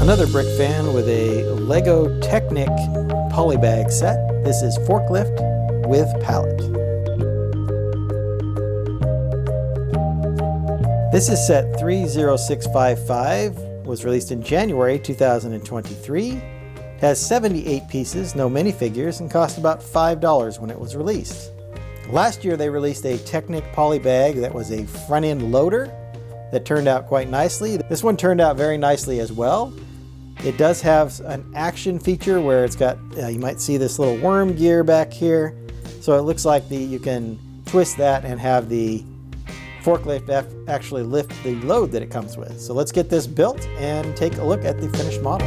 Another brick fan with a Lego Technic polybag set. This is Forklift with Pallet. This is set 30655, was released in January 2023. Has 78 pieces, no minifigures, and cost about $5 when it was released. Last year they released a Technic polybag that was a front-end loader that turned out quite nicely. This one turned out very nicely as well. It does have an action feature where it's got, you might see this little worm gear back here. So it looks like you can twist that and have the forklift actually lift the load that it comes with. So let's get this built and take a look at the finished model.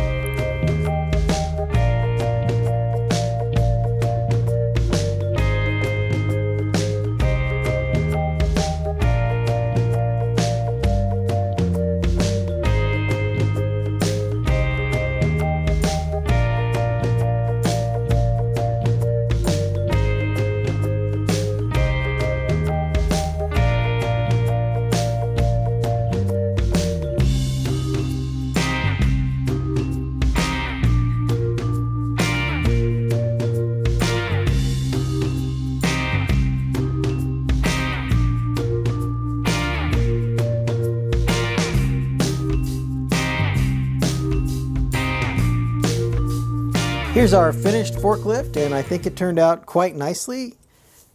Here's our finished forklift, and I think it turned out quite nicely.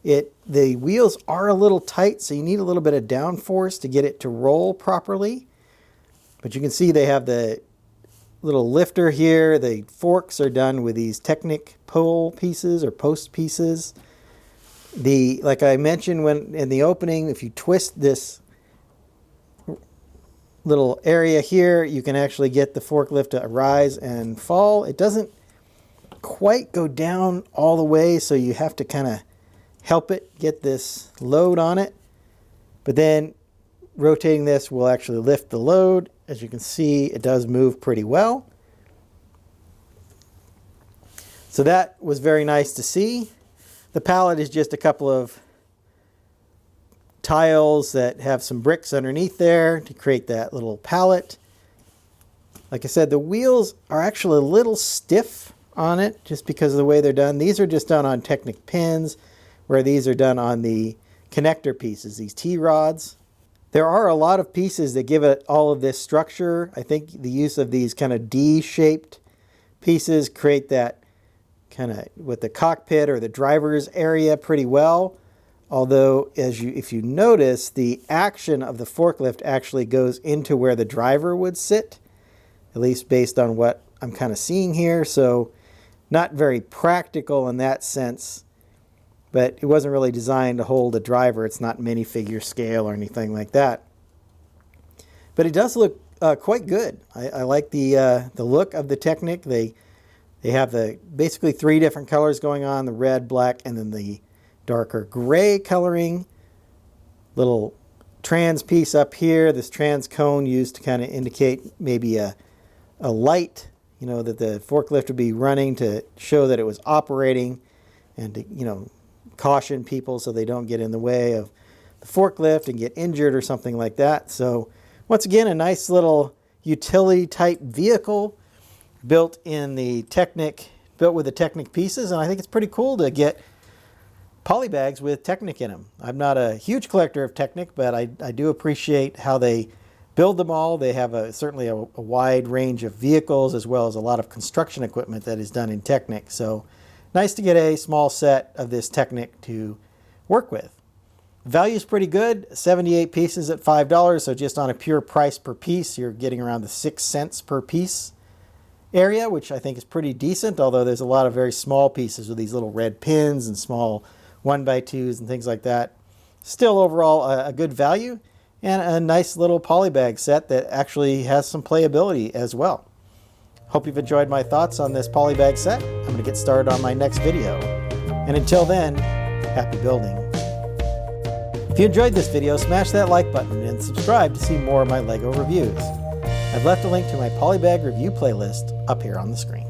The wheels are a little tight, so you need a little bit of downforce to get it to roll properly. But you can see they have the little lifter here. The forks are done with these Technic pole pieces or post pieces. Like I mentioned in the opening, if you twist this little area here, you can actually get the forklift to rise and fall. It doesn't quite go down all the way, so you have to kind of help it get this load on it. But then rotating this will actually lift the load. As you can see, it does move pretty well. So that was very nice to see. The pallet is just a couple of tiles that have some bricks underneath there to create that little pallet. Like I said, the wheels are actually a little stiff on it just because of the way they're done. These are just done on Technic pins, where these are done on the connector pieces, these T-rods. There are a lot of pieces that give it all of this structure. I think the use of these kind of D-shaped pieces create that kind of with the cockpit or the driver's area pretty well. Although, if you notice, the action of the forklift actually goes into where the driver would sit, at least based on what I'm kind of seeing here. So not very practical in that sense, but it wasn't really designed to hold a driver. It's not minifigure scale or anything like that. But it does look quite good. I like the look of the Technic. They have basically three different colors going on: the red, black, and then the darker gray coloring. Little trans piece up here. This trans cone used to kind of indicate maybe a light, that the forklift would be running to show that it was operating, and to, caution people so they don't get in the way of the forklift and get injured or something like that. So once again, a nice little utility type vehicle built with the Technic pieces, and I think it's pretty cool to get polybags with Technic in them. I'm not a huge collector of Technic, but I do appreciate how they build them all. They have certainly a wide range of vehicles, as well as a lot of construction equipment that is done in Technic. So nice to get a small set of this Technic to work with. Value is pretty good, 78 pieces at $5. So just on a pure price per piece, you're getting around the 6 cents per piece area, which I think is pretty decent, although there's a lot of very small pieces with these little red pins and small 1x2s and things like that. Still overall a good value, and a nice little polybag set that actually has some playability as well. Hope you've enjoyed my thoughts on this polybag set. I'm going to get started on my next video. And until then, happy building. If you enjoyed this video, smash that like button and subscribe to see more of my LEGO reviews. I've left a link to my polybag review playlist up here on the screen.